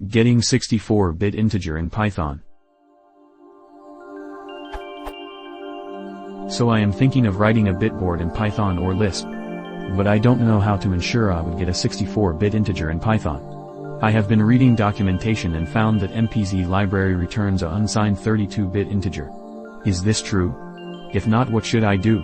Getting 64-bit integer in Python. So I am thinking of writing a bitboard in Python or Lisp. But I don't know how to ensure I would get a 64-bit integer in Python. I have been reading documentation and found that MPZ library returns a unsigned 32-bit integer. Is this true? If not, what should I do?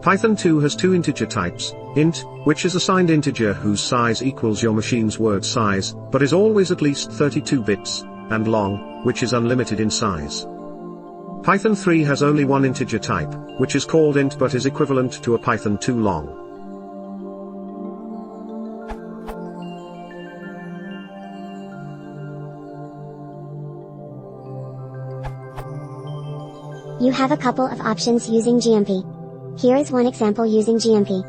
Python 2 has two integer types, int, which is a signed integer whose size equals your machine's word size, but is always at least 32 bits, and long, which is unlimited in size. Python 3 has only one integer type, which is called int but is equivalent to a Python 2 long. You have a couple of options using GMP. Here is one example using GMP.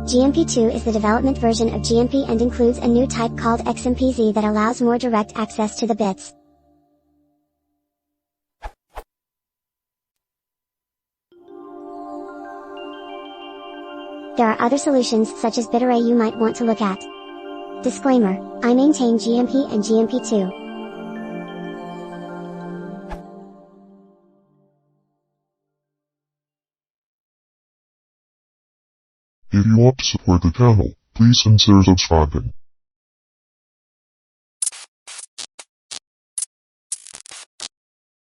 GMP2 is the development version of GMP and includes a new type called XMPZ that allows more direct access to the bits. There are other solutions such as bitarray you might want to look at. Disclaimer: I maintain GMP and GMP2. If you want to support the channel, please consider subscribing.